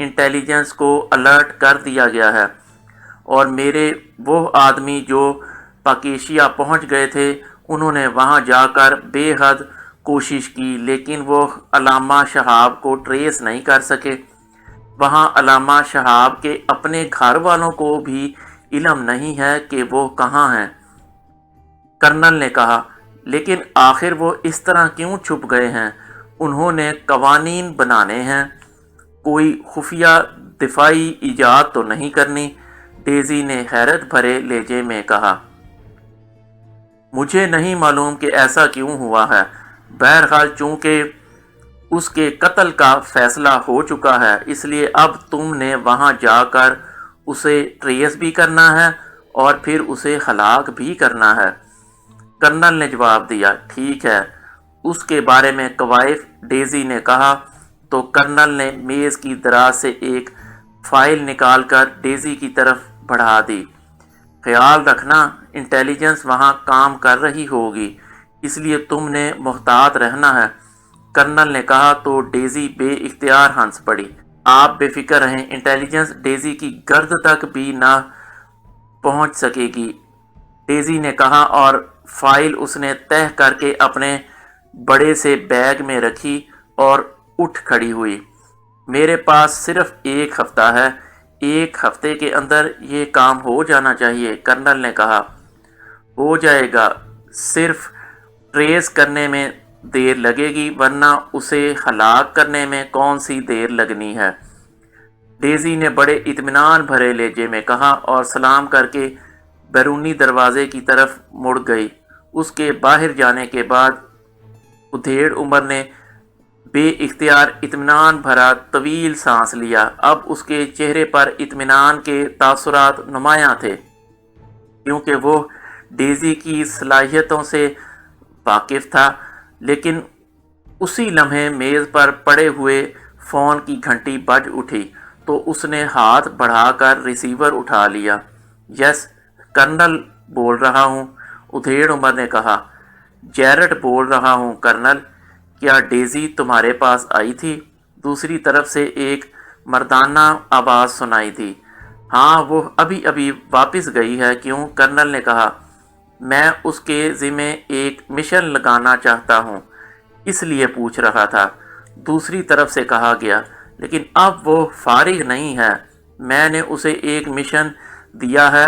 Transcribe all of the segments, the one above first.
Intelligence کو alert کر دیا گیا ہے، اور میرے وہ آدمی جو پاکیشیا پہنچ گئے تھے انہوں نے وہاں جا کر بے حد کوشش کی، لیکن وہ علامہ شہاب کو ٹریس نہیں کر سکے۔ وہاں علامہ شہاب کے اپنے گھر والوں کو بھی علم نہیں ہے کہ وہ کہاں ہیں۔ کرنل نے کہا، لیکن آخر وہ اس طرح کیوں چھپ گئے ہیں؟ انہوں نے قوانین بنانے ہیں، کوئی خفیہ دفاعی ایجاد تو نہیں کرنی؟ ڈیزی نے حیرت بھرے لہجے میں کہا۔ مجھے نہیں معلوم کہ ایسا کیوں ہوا ہے، بہرحال چونکہ اس کے قتل کا فیصلہ ہو چکا ہے، اس لیے اب تم نے وہاں جا کر اسے ٹریس بھی کرنا ہے اور پھر اسے ہلاک بھی کرنا ہے۔ کرنل نے جواب دیا، ٹھیک ہے، اس کے بارے میں کوائف۔ ڈیزی نے کہا تو کرنل نے میز کی دراز سے ایک فائل نکال کر ڈیزی کی طرف بڑھا دی۔ خیال رکھنا، انٹیلیجنس وہاں کام کر رہی ہوگی، اس لیے تم نے محتاط رہنا ہے۔ کرنل نے کہا تو ڈیزی بے اختیار ہنس پڑی۔ آپ بے فکر رہیں، انٹیلیجنس ڈیزی کی گرد تک بھی نہ پہنچ سکے گی، ڈیزی نے کہا، اور فائل اس نے تہہ کر کے اپنے بڑے سے بیگ میں رکھی اور اٹھ کھڑی ہوئی۔ میرے پاس صرف ایک ہفتہ ہے، ایک ہفتے کے اندر یہ کام ہو جانا چاہیے، کرنل نے کہا۔ ہو جائے گا، صرف ٹریس کرنے میں دیر لگے گی، ورنہ اسے ہلاک کرنے میں کون سی دیر لگنی ہے، ڈیزی نے بڑے اطمینان بھرے لہجے میں کہا اور سلام کر کے بیرونی دروازے کی طرف مڑ گئی۔ اس کے باہر جانے کے بعد ادھیڑ عمر نے بے اختیار اطمینان بھرا طویل سانس لیا۔ اب اس کے چہرے پر اطمینان کے تاثرات نمایاں تھے، کیونکہ وہ ڈیزی کی صلاحیتوں سے واقف تھا۔ لیکن اسی لمحے میز پر پڑے ہوئے فون کی گھنٹی بج اٹھی تو اس نے ہاتھ بڑھا کر ریسیور اٹھا لیا۔ یس، کرنل بول رہا ہوں، ادھیڑ عمر نے کہا۔ جیرٹ بول رہا ہوں کرنل، کیا ڈیزی تمہارے پاس آئی تھی؟ دوسری طرف سے ایک مردانہ آواز سنائی دی۔ ہاں، وہ ابھی ابھی واپس گئی ہے۔ کیوں؟ کرنل نے کہا، میں اس کے ذمے ایک مشن لگانا چاہتا ہوں، اس لیے پوچھ رہا تھا، دوسری طرف سے کہا گیا۔ لیکن اب وہ فارغ نہیں ہے، میں نے اسے ایک مشن دیا ہے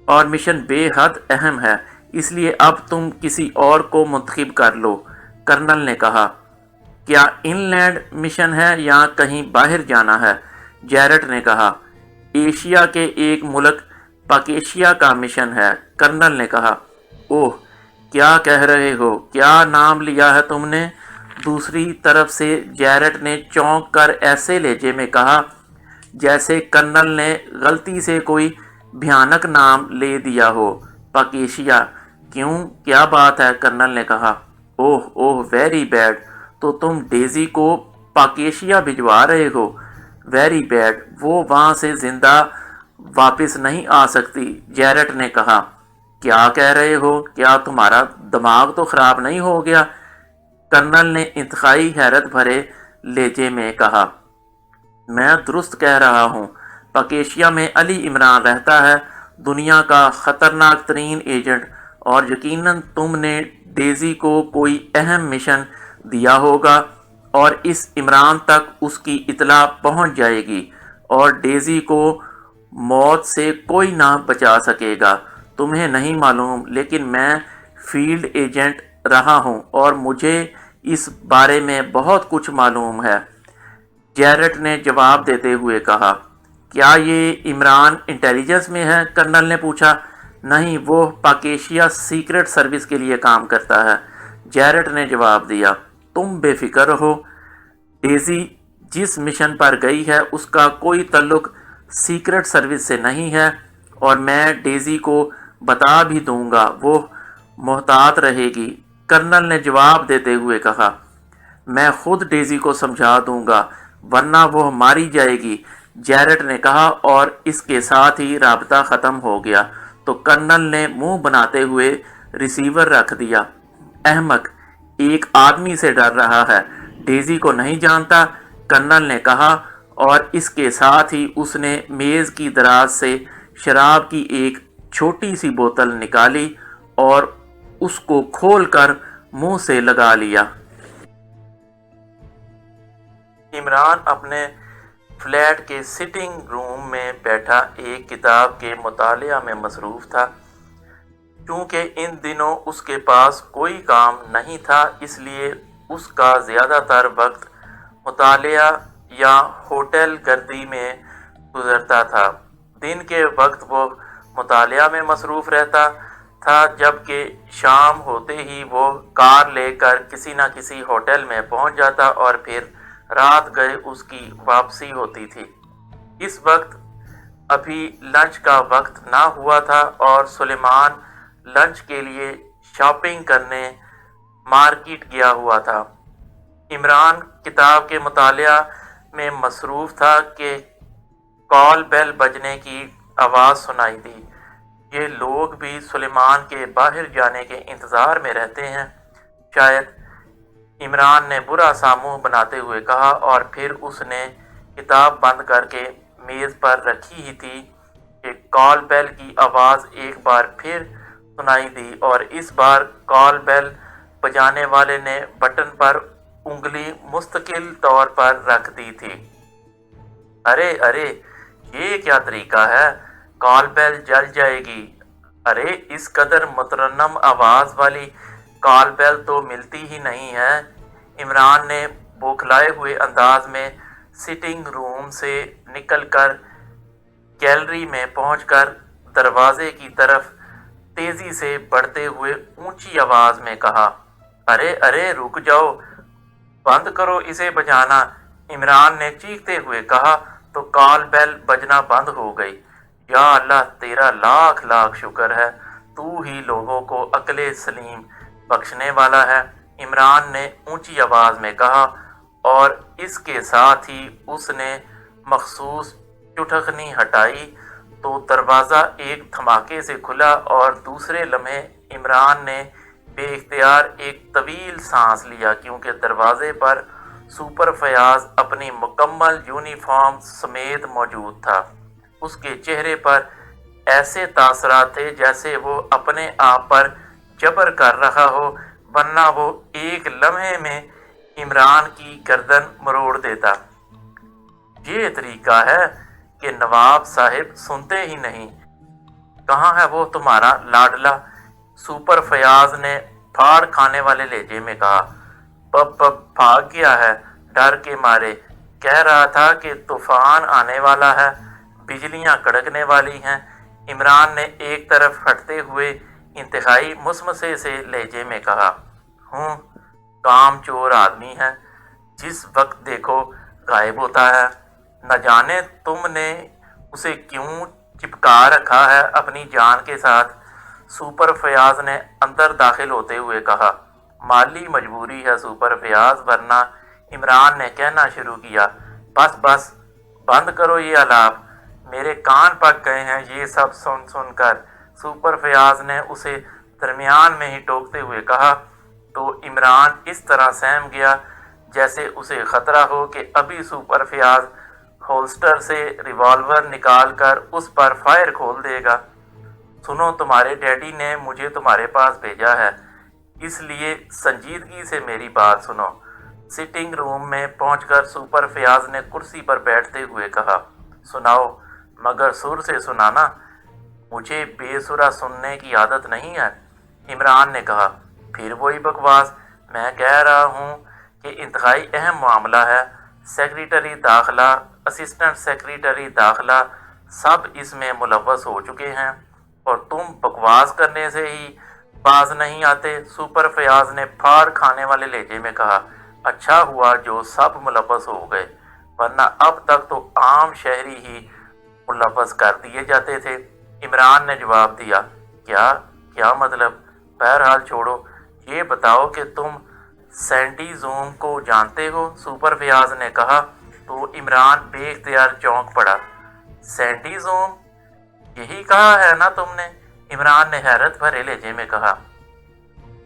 اور مشن بے حد اہم ہے، اس لیے اب تم کسی اور کو منتخب کر لو، کرنل نے کہا۔ کیا ان لینڈ مشن ہے یا کہیں باہر جانا ہے؟ جیرٹ نے کہا۔ ایشیا کے ایک ملک پاکیشیا کا مشن ہے، کرنل نے کہا۔ اوہ، کیا کہہ رہے ہو؟ کیا نام لیا ہے تم نے؟ دوسری طرف سے جیرٹ نے چونک کر ایسے لہجے میں کہا جیسے کرنل نے غلطی سے کوئی بھیانک نام لے دیا ہو۔ پاکیشیا؟ کیوں، کیا بات ہے؟ کرنل نے کہا۔ اوہ اوہ، ویری بیڈ، تو تم ڈیزی کو پاکیشیا بھجوا رہے ہو؟ ویری بیڈ، وہ وہاں سے زندہ واپس نہیں آ سکتی، جیرٹ نے کہا۔ کیا کہہ رہے ہو؟ کیا تمہارا دماغ تو خراب نہیں ہو گیا؟ کرنل نے انتہائی حیرت بھرے لہجے میں کہا۔ میں درست کہہ رہا ہوں، پاکیشیا میں علی عمران رہتا ہے، دنیا کا خطرناک ترین ایجنٹ، اور یقیناً تم نے ڈیزی کو کوئی اہم مشن دیا ہوگا اور اس عمران تک اس کی اطلاع پہنچ جائے گی اور ڈیزی کو موت سے کوئی نہ بچا سکے گا۔ تمہیں نہیں معلوم، لیکن میں فیلڈ ایجنٹ رہا ہوں اور مجھے اس بارے میں بہت کچھ معلوم ہے، جیرٹ نے جواب دیتے ہوئے کہا۔ کیا یہ عمران انٹیلیجنس میں ہے؟ کرنل نے پوچھا۔ نہیں، وہ پاکیشیا سیکرٹ سروس کے لیے کام کرتا ہے، جیرٹ نے جواب دیا۔ تم بے فکر رہو، ڈیزی جس مشن پر گئی ہے اس کا کوئی تعلق سیکرٹ سروس سے نہیں ہے، اور میں ڈیزی کو بتا بھی دوں گا، وہ محتاط رہے گی، کرنل نے جواب دیتے ہوئے کہا۔ میں خود ڈیزی کو سمجھا دوں گا، ورنہ وہ ماری جائے گی، جیرٹ نے کہا، اور اس کے ساتھ ہی رابطہ ختم ہو گیا تو کرنل نے منہ بناتے ہوئے ریسیور رکھ دیا۔ احمق، ایک آدمی سے ڈر رہا ہے، ڈیزی کو نہیں جانتا، کرنل نے کہا، اور اس کے ساتھ ہی اس نے میز کی دراز سے شراب کی ایک چھوٹی سی بوتل نکالی اور اس کو کھول کر منہ سے لگا لیا۔ عمران اپنے فلیٹ کے سٹنگ روم میں بیٹھا ایک کتاب کے مطالعہ میں مصروف تھا۔ چونکہ ان دنوں اس کے پاس کوئی کام نہیں تھا، اس لیے اس کا زیادہ تر وقت مطالعہ یا ہوٹل گردی میں گزرتا تھا۔ دن کے وقت وہ مطالعہ میں مصروف رہتا تھا، جبکہ شام ہوتے ہی وہ کار لے کر کسی نہ کسی ہوٹل میں پہنچ جاتا اور پھر رات گئے اس کی واپسی ہوتی تھی۔ اس وقت ابھی لنچ کا وقت نہ ہوا تھا اور سلیمان لنچ کے لیے شاپنگ کرنے مارکیٹ گیا ہوا تھا۔ عمران کتاب کے مطالعہ میں مصروف تھا کہ کال بیل بجنے کی آواز سنائی دی۔ یہ لوگ بھی سلیمان کے باہر جانے کے انتظار میں رہتے ہیں شاید، عمران نے برا سا منہ بناتے ہوئے کہا، اور پھر اس نے کتاب بند کر کے میز پر رکھی ہی تھی کہ کال بیل کی آواز ایک بار پھر سنائی دی، اور اس بار کال بیل بجانے والے نے بٹن پر انگلی مستقل طور پر رکھ دی تھی۔ ارے ارے، یہ کیا طریقہ ہے؟ کال بیل جل جائے گی۔ ارے اس قدر مترنم آواز والی کال بیل تو ملتی ہی نہیں ہے۔ عمران نے بوکھلائے ہوئے انداز میں سٹنگ روم سے نکل کر گیلری میں پہنچ کر دروازے کی طرف تیزی سے بڑھتے ہوئے اونچی آواز میں کہا، ارے ارے رک جاؤ، بند کرو اسے بجانا۔ عمران نے چیختے ہوئے کہا تو کال بیل بجنا بند ہو گئی۔ یا اللہ، تیرا لاکھ لاکھ شکر ہے، تو ہی لوگوں کو عقل سلیم بخشنے والا ہے، عمران نے اونچی آواز میں کہا، اور اس کے ساتھ ہی اس نے مخصوص چٹخنی ہٹائی تو دروازہ ایک دھماکے سے کھلا اور دوسرے لمحے عمران نے بے اختیار ایک طویل سانس لیا، کیونکہ دروازے پر سپر فیاض اپنی مکمل یونیفارم سمیت موجود تھا۔ اس کے چہرے پر ایسے تاثرات تھے جیسے وہ اپنے آپ پر جبر کر رہا ہو، ورنہ وہ ایک لمحے میں عمران کی گردن مروڑ دیتا۔ یہ طریقہ ہے کہ نواب صاحب سنتے ہی نہیں۔ کہاں ہے وہ تمہارا لاڈلا؟ سپر فیاض نے پھاڑ کھانے والے لہجے میں کہا۔ پپ بھاگ گیا ہے ڈر کے مارے، کہہ رہا تھا کہ طوفان آنے والا ہے، بجلیاں کڑکنے والی ہیں، عمران نے ایک طرف ہٹتے ہوئے انتہائی مسمسے سے لہجے میں کہا۔ ہوں، کام چور آدمی ہے، جس وقت دیکھو غائب ہوتا ہے، نہ جانے تم نے اسے کیوں چپکا رکھا ہے اپنی جان کے ساتھ، سپر فیاض نے اندر داخل ہوتے ہوئے کہا۔ مالی مجبوری ہے سپر فیاض، ورنہ، عمران نے کہنا شروع کیا۔ بس بس، بند کرو یہ آلاپ، میرے کان پک گئے ہیں یہ سب سن سن کر، سپر فیاض نے اسے درمیان میں ہی ٹوکتے ہوئے کہا، تو عمران اس طرح سہم گیا جیسے اسے خطرہ ہو کہ ابھی سپر فیاض ہولسٹر سے ریوالور نکال کر اس پر فائر کھول دے گا۔ سنو، تمہارے ڈیڈی نے مجھے تمہارے پاس بھیجا ہے، اس لیے سنجیدگی سے میری بات سنو۔ سٹنگ روم میں پہنچ کر سپر فیاض نے کرسی پر بیٹھتے ہوئے کہا، سناؤ، مگر سر سے سنانا، مجھے بے سرا سننے کی عادت نہیں ہے، عمران نے کہا۔ پھر وہی بکواس، میں کہہ رہا ہوں کہ انتہائی اہم معاملہ ہے، سیکریٹری داخلہ، اسسٹنٹ سیکریٹری داخلہ سب اس میں ملوث ہو چکے ہیں، اور تم بکواس کرنے سے ہی باز نہیں آتے، سپر فیاض نے پھاڑ کھانے والے لہجے میں کہا۔ اچھا ہوا جو سب ملوث ہو گئے، ورنہ اب تک تو عام شہری ہی ملوث کر دیے جاتے تھے، عمران نے جواب دیا۔ کیا مطلب؟ بہرحال چھوڑو، یہ بتاؤ کہ تم سینڈی زوم کو جانتے ہو، سپر فیاض نے کہا، تو عمران بے اختیار چونک پڑا۔ Sandy zoom? یہی کہا ہے نا تم نے؟ عمران نے حیرت بھرے لہجے میں کہا۔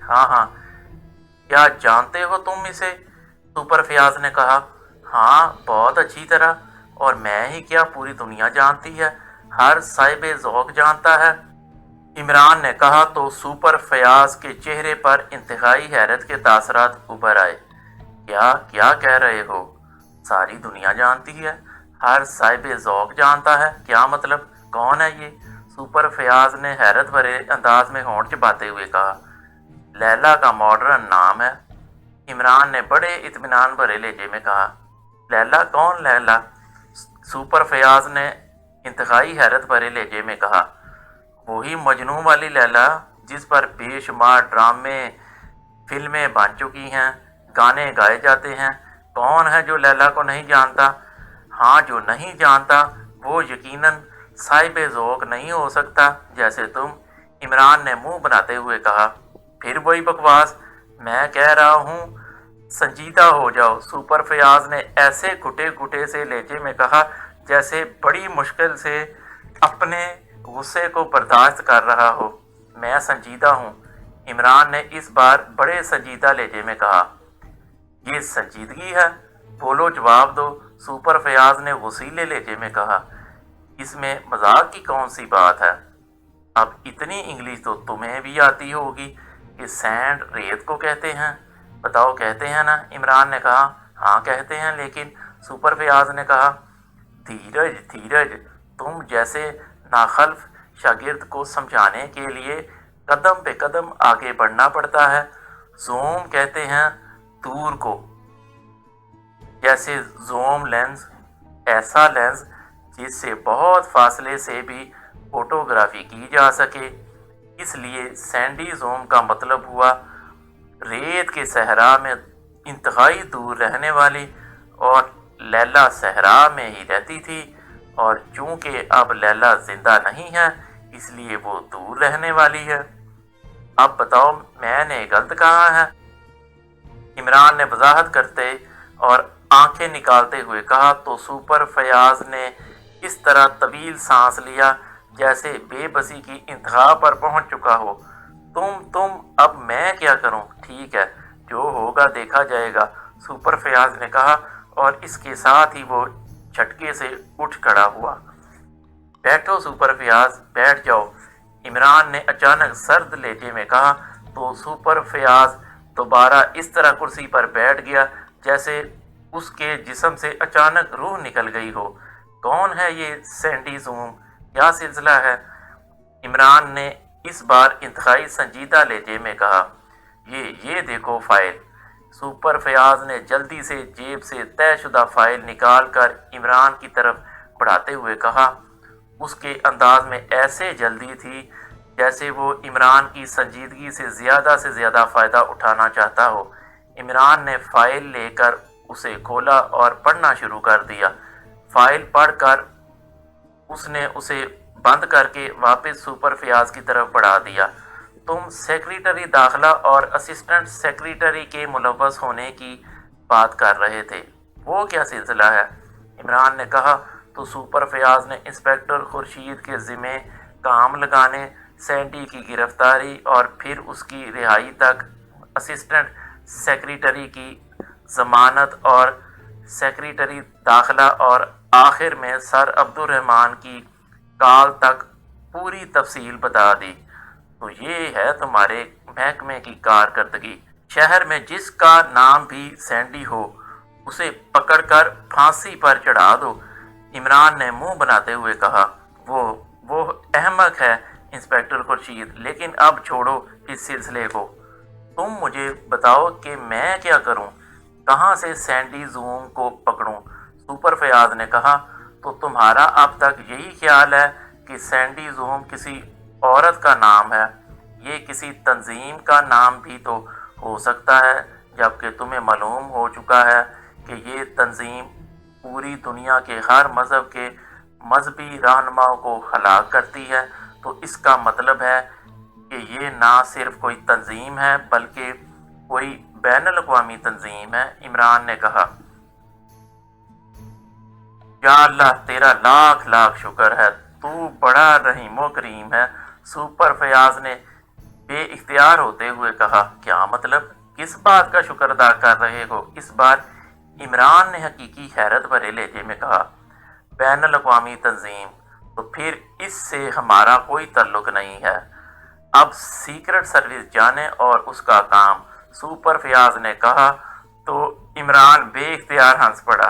ہاں، کیا جانتے ہو تم اسے؟ سپر فیاض نے کہا۔ ہاں، بہت اچھی طرح، اور میں ہی کیا پوری دنیا جانتی ہے، ہر صاحب ذوق جانتا ہے۔ عمران نے کہا تو سپر فیاض کے چہرے پر انتہائی حیرت کے تاثرات ابھر آئے۔ کیا کہہ رہے ہو؟ ساری دنیا جانتی ہے، ہر صاحب ذوق جانتا ہے، کیا مطلب؟ کون ہے یہ؟ سپر فیاض نے حیرت بھرے انداز میں ہونٹ چباتے ہوئے کہا۔ لیلا کا ماڈرن نام ہے، عمران نے بڑے اطمینان بھرے لہجے میں کہا۔ لیلا؟ کون لیلا؟ سپر فیاض نے انتہائی حیرت بھرے لہجے میں کہا۔ وہی مجنون والی لیلا جس پر بے شمار ڈرامے، فلمیں بن چکی ہیں، گانے گائے جاتے ہیں۔ کون ہے جو لیلا کو نہیں جانتا؟ ہاں، جو نہیں جانتا وہ یقیناً صاحب ذوق نہیں ہو سکتا جیسے تم، عمران نے منہ بناتے ہوئے کہا۔ پھر وہی بکواس، میں کہہ رہا ہوں سنجیدہ ہو جاؤ، سپر فیاض نے ایسے گھٹے گھٹے سے لہجے میں کہا جیسے بڑی مشکل سے اپنے غصے کو برداشت کر رہا ہو۔ میں سنجیدہ ہوں، عمران نے اس بار بڑے سنجیدہ لہجے میں کہا۔ یہ سنجیدگی ہے؟ بولو، جواب دو، سپر فیاض نے غصیلے لہجے میں کہا۔ اس میں مذاق کی کون سی بات ہے؟ اب اتنی انگلش تو تمہیں بھی آتی ہوگی کہ سینڈ ریت کو کہتے ہیں، بتاؤ کہتے ہیں نا؟ عمران نے کہا۔ ہاں کہتے ہیں، لیکن سپر فیاض نے کہا۔ دھیرج، تم جیسے ناخلف شاگرد کو سمجھانے کے لیے قدم پہ قدم آگے بڑھنا پڑتا ہے۔ زوم کہتے ہیں دور کو، جیسے زوم لینز، ایسا لینز جس سے بہت فاصلے سے بھی فوٹوگرافی کی جا سکے۔ اس لیے سینڈی زوم کا مطلب ہوا ریت کے صحرا میں انتہائی دور رہنے والی، اور لیلا صحرا میں ہی رہتی تھی، اور چونکہ اب لیلا زندہ نہیں ہے اس لیے وہ دور رہنے والی ہے۔ اب بتاؤ میں نے غلط کہا ہے؟ عمران نے وضاحت کرتے اور آنکھیں نکالتے ہوئے کہا تو سپر فیاض نے اس طرح طویل سانس لیا جیسے بے بسی کی انتہا پر پہنچ چکا ہو۔ تم اب میں کیا کروں؟ ٹھیک ہے، جو ہوگا دیکھا جائے گا، سپر فیاض نے کہا، اور اس کے ساتھ ہی وہ جھٹکے سے اٹھ کھڑا ہوا۔ بیٹھو سپر فیاض، بیٹھ جاؤ، عمران نے اچانک سرد لہجے میں کہا تو سپر فیاض دوبارہ اس طرح کرسی پر بیٹھ گیا جیسے اس کے جسم سے اچانک روح نکل گئی ہو۔ کون ہے یہ سینڈی زوم؟ کیا سلسلہ ہے؟ عمران نے اس بار انتہائی سنجیدہ لہجے میں کہا۔ یہ دیکھو فائل۔ سپر فیاض نے جلدی سے جیب سے طے شدہ فائل نکال کر عمران کی طرف بڑھاتے ہوئے کہا۔ اس کے انداز میں ایسے جلدی تھی جیسے وہ عمران کی سنجیدگی سے زیادہ فائدہ اٹھانا چاہتا ہو۔ عمران نے فائل لے کر اسے کھولا اور پڑھنا شروع کر دیا۔ فائل پڑھ کر اس نے اسے بند کر کے واپس سپر فیاض کی طرف بڑھا دیا۔ تم سیکریٹری داخلہ اور اسسٹنٹ سیکریٹری کے ملوث ہونے کی بات کر رہے تھے، وہ کیا سلسلہ ہے؟ عمران نے کہا تو سپر فیاض نے انسپکٹر خورشید کے ذمے کام لگانے، سینڈی کی گرفتاری اور پھر اس کی رہائی تک، اسسٹنٹ سیکریٹری کی ضمانت اور سیکریٹری داخلہ اور آخر میں سر عبدالرحمن کی کال تک پوری تفصیل بتا دی۔ تو یہ ہے تمہارے محکمے کی کارکردگی۔ شہر میں جس کا نام بھی سینڈی ہو اسے پکڑ کر پھانسی پر چڑھا دو، عمران نے منہ بناتے ہوئے کہا۔ وہ احمق ہے انسپکٹر خورشید، لیکن اب چھوڑو اس سلسلے کو، تم مجھے بتاؤ کہ میں کیا کروں، کہاں سے سینڈی زوم کو پکڑوں؟ سپر فیاض نے کہا تو تمہارا اب تک یہی خیال ہے کہ سینڈی زوم کسی عورت کا نام ہے؟ یہ کسی تنظیم کا نام بھی تو ہو سکتا ہے، جبکہ تمہیں معلوم ہو چکا ہے کہ یہ تنظیم پوری دنیا کے ہر مذہب کے مذہبی رہنماؤں کو ہلاک کرتی ہے۔ تو اس کا مطلب ہے کہ یہ نہ صرف کوئی تنظیم ہے بلکہ کوئی بین الاقوامی تنظیم ہے، عمران نے کہا۔ یا اللہ، تیرا لاکھ لاکھ شکر ہے، تو بڑا رحیم و کریم ہے، سپر فیاض نے بے اختیار ہوتے ہوئے کہا۔ کیا مطلب؟ کس بات کا شکر ادا کر رہے ہو؟ اس بار عمران نے حقیقی حیرت بھرے لہجے میں کہا۔ بین الاقوامی تنظیم، تو پھر اس سے ہمارا کوئی تعلق نہیں ہے۔ اب سیکرٹ سروس جانے اور اس کا کام، سپر فیاض نے کہا تو عمران بے اختیار ہنس پڑا۔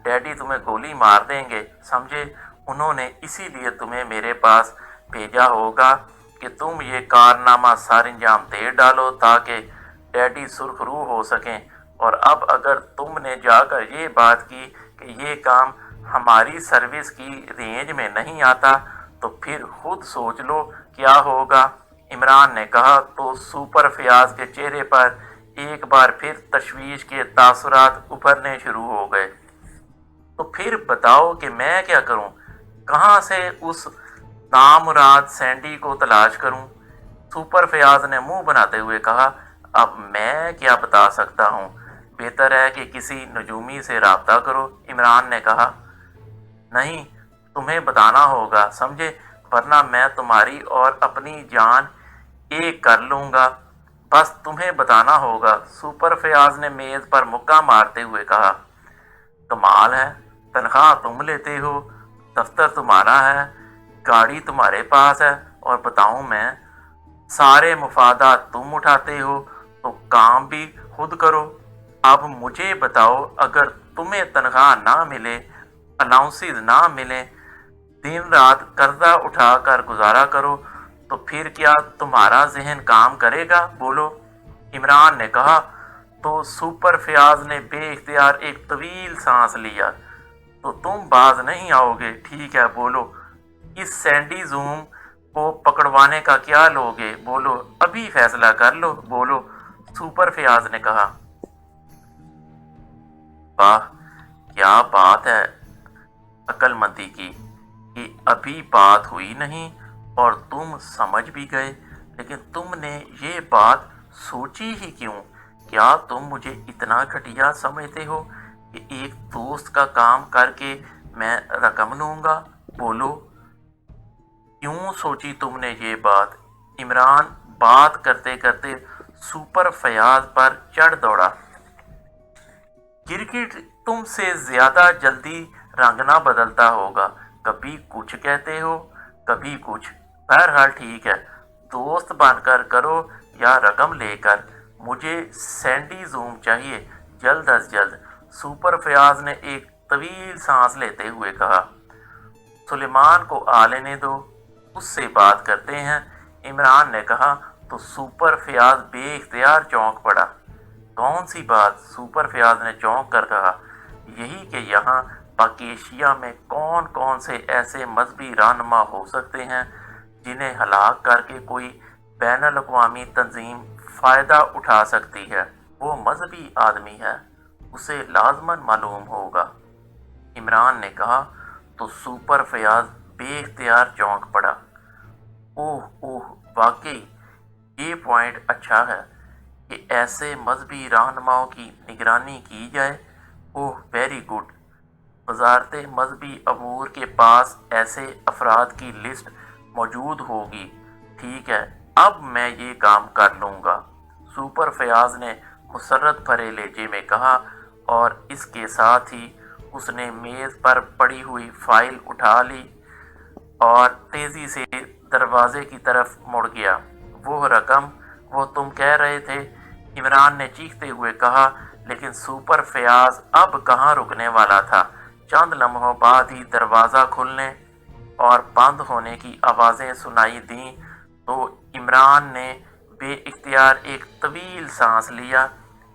ڈیڈی تمہیں گولی مار دیں گے، سمجھے؟ انہوں نے اسی لیے تمہیں میرے پاس بھیجا ہوگا کہ تم یہ کارنامہ سر انجام دے ڈالو تاکہ ڈیڈی سرخ روح ہو سکیں۔ اور اب اگر تم نے جا کر یہ بات کی کہ یہ کام ہماری سروس کی رینج میں نہیں آتا تو پھر خود سوچ لو کیا ہوگا۔ عمران نے کہا تو سپر فیاض کے چہرے پر ایک بار پھر تشویش کے تاثرات ابھرنے شروع ہو گئے۔ تو پھر بتاؤ کہ میں کیا کروں؟ کہاں سے اس نامراد سینڈی کو تلاش کروں؟ سپر فیاض نے منہ بناتے ہوئے کہا، اب میں کیا بتا سکتا ہوں؟ بہتر ہے کہ کسی نجومی سے رابطہ کرو۔ عمران نے کہا، نہیں، تمہیں بتانا ہوگا، سمجھے؟ ورنہ میں تمہاری اور اپنی جان ایک کر لوں گا۔ بس تمہیں بتانا ہوگا۔ سپر فیاض نے میز پر مکہ مارتے ہوئے کہا، کمال ہے، تنخواہ تم لیتے ہو، دفتر تمہارا ہے، گاڑی تمہارے پاس ہے، اور بتاؤں میں، سارے مفادات تم اٹھاتے ہو، تو کام بھی خود کرو۔ اب مجھے بتاؤ، اگر تمہیں تنخواہ نہ ملے، الاؤنسز نہ ملے، دن رات قرضہ اٹھا کر گزارا کرو، تو پھر کیا تمہارا ذہن کام کرے گا؟ بولو۔ عمران نے کہا تو سپر فیاض نے بے اختیار ایک طویل سانس لیا، تو تم باز نہیں آؤ گے، ٹھیک ہے، بولو۔ اس سینڈی زوم کو پکڑوانے کا کیا لوگے؟ بولو، ابھی فیصلہ کر لو، بولو۔ سپر فیاض نے کہا، واہ، کیا بات ہے عقل مندی کی کہ ابھی بات ہوئی نہیں اور تم سمجھ بھی گئے، لیکن تم نے یہ بات سوچی ہی کیوں؟ کیا تم مجھے اتنا گھٹیا سمجھتے ہو کہ ایک دوست کا کام کر کے میں رقم لوں گا؟ بولو، کیوں سوچی تم نے یہ بات؟ عمران بات کرتے کرتے سپر فیاض پر چڑھ دوڑا، کرکٹ تم سے زیادہ جلدی رنگ نہ بدلتا ہوگا، کبھی کچھ کہتے ہو، کبھی کچھ۔ بہرحال ٹھیک ہے، دوست بن کر کرو یا رقم لے کر، مجھے سینڈی زوم چاہیے، جلد از جلد۔ سپر فیاض نے ایک طویل سانس لیتے ہوئے کہا، سلیمان کو آ لینے دو، اس سے بات کرتے ہیں۔ عمران نے کہا تو سپر فیاض بے اختیار چونک پڑا۔ کون سی بات؟ سپر فیاض نے چونک کر کہا، یہی کہ یہاں پاکیشیا میں کون کون سے ایسے مذہبی رہنما ہو سکتے ہیں جنہیں ہلاک کر کے کوئی بین الاقوامی تنظیم فائدہ اٹھا سکتی ہے۔ وہ مذہبی آدمی ہے، اسے لازماً معلوم ہوگا۔ عمران نے کہا تو سپر فیاض بے اختیار چونک پڑا۔ اوہ اوہ، واقعی یہ پوائنٹ اچھا ہے کہ ایسے مذہبی رہنماؤں کی نگرانی کی جائے۔ اوہ، ویری گڈ۔ وزارت مذہبی امور کے پاس ایسے افراد کی لسٹ موجود ہوگی۔ ٹھیک ہے، اب میں یہ کام کر لوں گا، سپر فیاض نے مسرت بھرے لہجے میں کہا، اور اس کے ساتھ ہی اس نے میز پر پڑی ہوئی فائل اٹھا لی اور تیزی سے دروازے کی طرف مڑ گیا۔ وہ رقم، وہ تم کہہ رہے تھے، عمران نے چیختے ہوئے کہا، لیکن سپر فیاض اب کہاں رکنے والا تھا۔ چند لمحوں بعد ہی دروازہ کھلنے اور بند ہونے کی آوازیں سنائی دیں تو عمران نے بے اختیار ایک طویل سانس لیا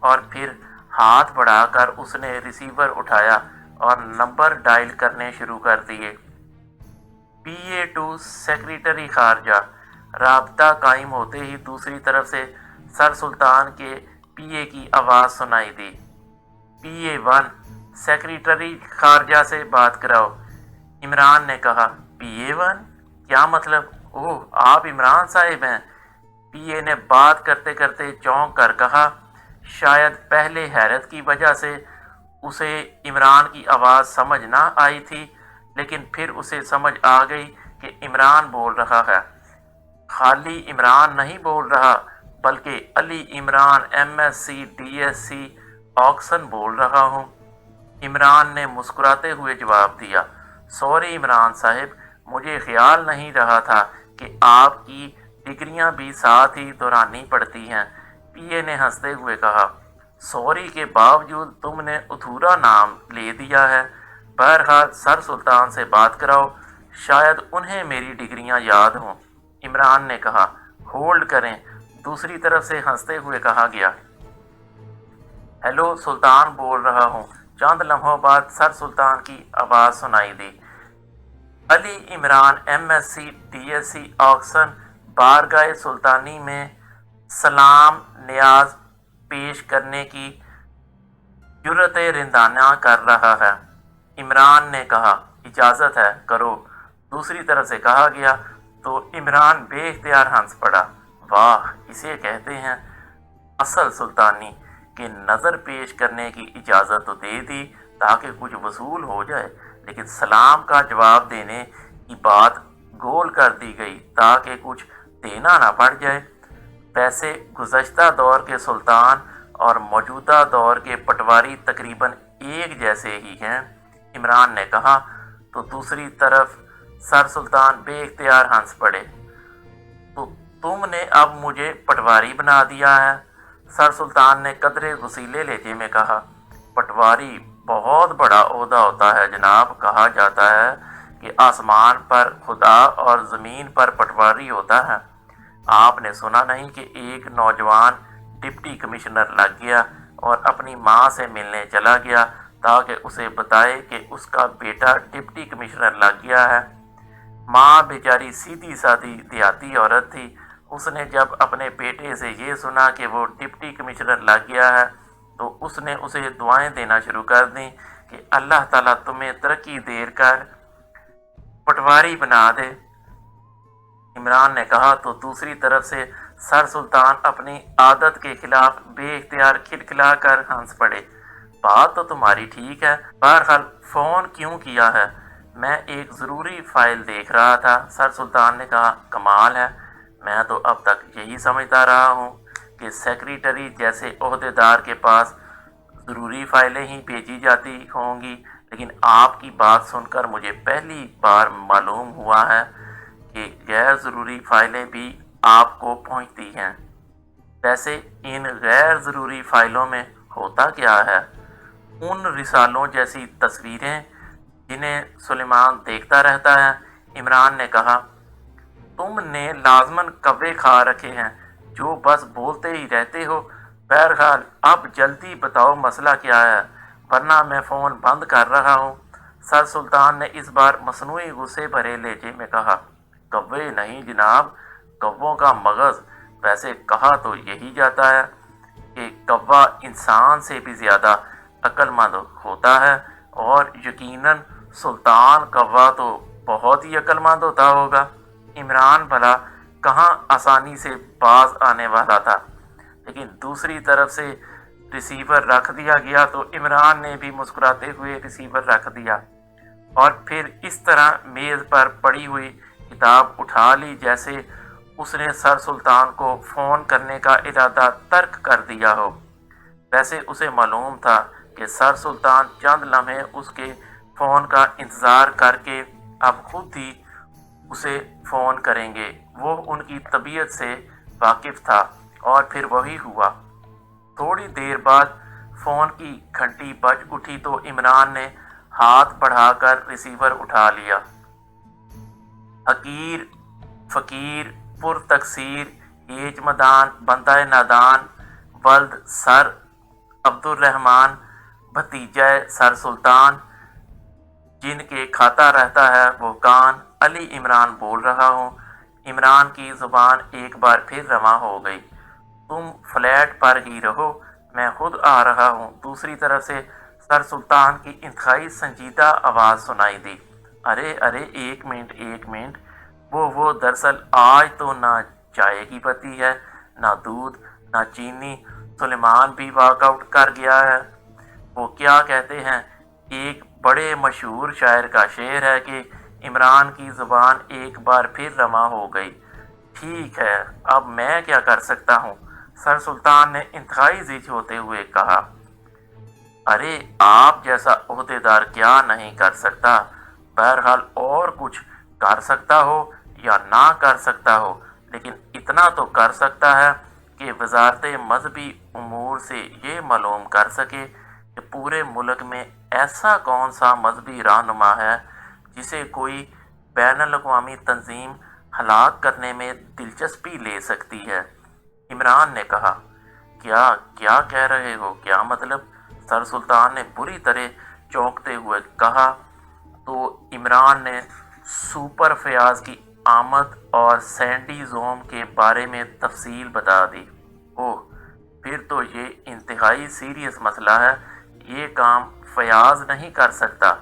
اور پھر ہاتھ بڑھا کر اس نے ریسیور اٹھایا اور نمبر ڈائل کرنے شروع کر دیے۔ PA ٹو سیکریٹری خارجہ۔ رابطہ قائم ہوتے ہی دوسری طرف سے سر سلطان کے PA کی آواز سنائی دی، PA1 سیکریٹری خارجہ سے بات کراؤ۔ عمران نے کہا، PA1 کیا مطلب؟ اوہ، آپ عمران صاحب ہیں؟ PA نے بات کرتے کرتے چونک کر کہا۔ شاید پہلے حیرت کی وجہ سے اسے عمران کی آواز سمجھ نہ آئی تھی، لیکن پھر اسے سمجھ آ گئی کہ عمران بول رہا ہے۔ خالی عمران نہیں بول رہا، بلکہ علی عمران MSc DSc آکسن بول رہا ہوں۔ عمران نے مسکراتے ہوئے جواب دیا، سوری عمران صاحب، مجھے خیال نہیں رہا تھا کہ آپ کی ڈگریاں بھی ساتھ ہی دہرانی پڑتی ہیں۔ پی اے نے ہنستے ہوئے کہا، سوری کے باوجود تم نے ادھورا نام لے دیا ہے۔ بہرحال سر سلطان سے بات کراؤ، شاید انہیں میری ڈگریاں یاد ہوں۔ عمران نے کہا، ہولڈ کریں۔ دوسری طرف سے ہنستے ہوئے کہا گیا، ہیلو، سلطان بول رہا ہوں۔ چند لمحوں بعد سر سلطان کی آواز سنائی دی، Ali Imran M S C D S C آکسن بارگاہ سلطانی میں سلام نیاز پیش کرنے کی جرأت رندانہ کر رہا ہے۔ عمران نے کہا، اجازت ہے، کرو۔ دوسری طرف سے کہا گیا تو عمران بے اختیار ہنس پڑا۔ واہ، اسے کہتے ہیں اصل سلطانی کہ نظر پیش کرنے کی اجازت تو دے دی تاکہ کچھ وصول ہو جائے، لیکن سلام کا جواب دینے کی بات گول کر دی گئی تاکہ کچھ دینا نہ پڑ جائے۔ ویسے گزشتہ دور کے سلطان اور موجودہ دور کے پٹواری تقریباً ایک جیسے ہی ہیں، عمران نے کہا۔ تو دوسری طرف سر سلطان بے اختیار ہنس پڑے۔ تو تم نے اب مجھے پٹواری بنا دیا ہے، سر سلطان نے قدرے غصیلے لہجے میں کہا۔ پٹواری بہت بڑا عہدہ ہوتا ہے جناب، کہا جاتا ہے کہ آسمان پر خدا اور زمین پر پٹواری ہوتا ہے۔ آپ نے سنا نہیں کہ ایک نوجوان ڈپٹی کمشنر لگ گیا اور اپنی ماں سے ملنے چلا گیا تاکہ اسے بتائے کہ اس کا بیٹا ڈپٹی کمشنر لگ گیا ہے۔ ماں بیچاری سیدھی سادھی دیہاتی عورت تھی۔ اس نے جب اپنے بیٹے سے یہ سنا کہ وہ ڈپٹی کمشنر لگ گیا ہے تو اس نے اسے دعائیں دینا شروع کر دیں کہ اللہ تعالیٰ تمہیں ترقی دیر کر پٹواری بنا دے۔ عمران نے کہا تو دوسری طرف سے سر سلطان اپنی عادت کے خلاف بے اختیار کھلکھلا کر ہنس پڑے۔ بات تو تمہاری ٹھیک ہے، بہرحال فون کیوں کیا ہے؟ میں ایک ضروری فائل دیکھ رہا تھا، سر سلطان نے کہا۔ کمال ہے، میں تو اب تک یہی سمجھتا رہا ہوں کہ سیکریٹری جیسے عہدیدار کے پاس ضروری فائلیں ہی بھیجی جاتی ہوں گی، لیکن آپ کی بات سن کر مجھے پہلی بار معلوم ہوا ہے کہ غیر ضروری فائلیں بھی آپ کو پہنچتی ہیں۔ ویسے ان غیر ضروری فائلوں میں ہوتا کیا ہے؟ ان رسالوں جیسی تصویریں جنہیں سلیمان دیکھتا رہتا ہے، عمران نے کہا۔ تم نے لازماً کوے کھا رکھے ہیں جو بس بولتے ہی رہتے ہو۔ بہرحال اب جلدی بتاؤ مسئلہ کیا ہے، ورنہ میں فون بند کر رہا ہوں۔ سر سلطان نے اس بار مصنوعی غصے بھرے لہجے میں کہا، کوے نہیں جناب، کووں کا مغز۔ ویسے کہا تو یہی جاتا ہے کہ کوا انسان سے بھی زیادہ عقل مند ہوتا ہے، اور یقیناً سلطان کوا تو بہت ہی عقل مند ہوتا ہوگا۔ عمران بھلا کہاں آسانی سے باز آنے والا تھا، لیکن دوسری طرف سے ریسیور رکھ دیا گیا تو عمران نے بھی مسکراتے ہوئے ریسیور رکھ دیا اور پھر اس طرح میز پر پڑی ہوئی کتاب اٹھا لی جیسے اس نے سر سلطان کو فون کرنے کا ارادہ ترک کر دیا ہو۔ ویسے اسے معلوم تھا کہ سر سلطان چند لمحے اس کے فون کا انتظار کر کے اب خود ہی اسے فون کریں گے۔ وہ ان کی طبیعت سے واقف تھا اور پھر وہی ہوا۔ تھوڑی دیر بعد فون کی گھنٹی بج اٹھی تو عمران نے ہاتھ بڑھا کر ریسیور اٹھا لیا۔ حقیر، فقیر، پر تقصیر، ایج مدان، بندہ نادان، ولد سر عبدالرحمن، بھتیجہ سر سلطان، جن کے کھاتا رہتا ہے وہ کان، علی عمران بول رہا ہوں۔ عمران کی زبان ایک بار پھر رواں ہو گئی۔ تم فلیٹ پر ہی رہو، میں خود آ رہا ہوں۔ دوسری طرف سے سر سلطان کی انتہائی سنجیدہ آواز سنائی دی، ارے ارے ایک منٹ، وہ دراصل آج تو نہ چائے کی پتی ہے، نہ دودھ، نہ چینی۔ سلیمان بھی واک آؤٹ کر گیا ہے۔ وہ کیا کہتے ہیں، ایک بڑے مشہور شاعر کا شعر ہے کہ عمران کی زبان ایک بار پھر رواں ہو گئی۔ ٹھیک ہے، اب میں کیا کر سکتا ہوں، سر سلطان نے انتہائی ضج ہوتے ہوئے کہا۔ ارے آپ جیسا عہدیدار کیا نہیں کر سکتا، بہرحال اور کچھ کر سکتا ہو یا نہ کر سکتا ہو، لیکن اتنا تو کر سکتا ہے کہ وزارت مذہبی امور سے یہ معلوم کر سکے کہ پورے ملک میں ایسا کون سا مذہبی رہنما ہے جسے کوئی بین الاقوامی تنظیم ہلاک کرنے میں دلچسپی لے سکتی ہے۔ عمران نے کہا، کیا کیا کہہ رہے ہو؟ کیا مطلب؟ سر سلطان نے بری طرح چونکتے ہوئے کہا۔ تو عمران نے سپر فیاض کی آمد اور سینڈی زوم کے بارے میں تفصیل بتا دی۔ اوہ، پھر تو یہ انتہائی سیریس مسئلہ ہے، یہ کام فیاض نہیں کر سکتا۔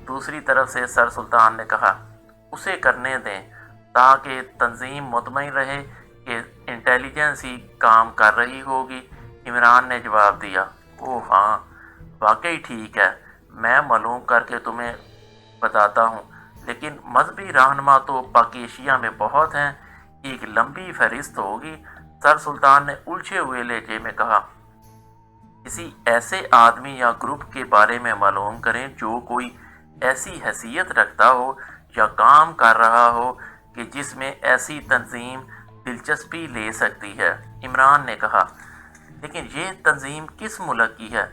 دوسری طرف سے سر سلطان نے کہا، اسے کرنے دیں تاکہ تنظیم مطمئن رہے کہ انٹیلیجنس ہی کام کر رہی ہوگی۔ عمران نے جواب دیا، اوہ ہاں، واقعی ٹھیک ہے، میں معلوم کر کے تمہیں بتاتا ہوں، لیکن مذہبی رہنما تو پاک ایشیا میں بہت ہیں، ایک لمبی فہرست ہوگی۔ سر سلطان نے الجھے ہوئے لہجے میں کہا، کسی ایسے آدمی یا گروپ کے بارے میں معلوم کریں جو کوئی ایسی حیثیت رکھتا ہو یا کام کر رہا ہو کہ جس میں ایسی تنظیم دلچسپی لے سکتی ہے۔ عمران نے کہا، لیکن یہ تنظیم کس ملک کی ہے؟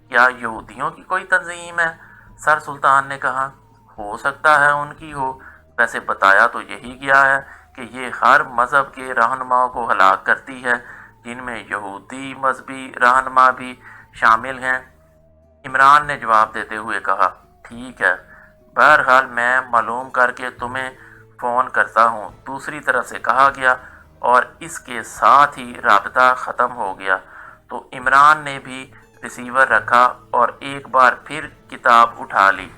کیا یہودیوں کی کوئی تنظیم ہے؟ سر سلطان نے کہا، ہو سکتا ہے ان کی ہو، ویسے بتایا تو یہی گیا ہے کہ یہ ہر مذہب کے رہنماؤں کو ہلاک کرتی ہے، جن میں یہودی مذہبی رہنما بھی شامل ہیں۔ عمران نے جواب دیتے ہوئے کہا، ٹھیک ہے، بہرحال میں معلوم کر کے تمہیں فون کرتا ہوں۔ دوسری طرف سے کہا گیا اور اس کے ساتھ ہی رابطہ ختم ہو گیا۔ تو عمران نے بھی ریسیور رکھا اور ایک بار پھر کتاب اٹھا لی۔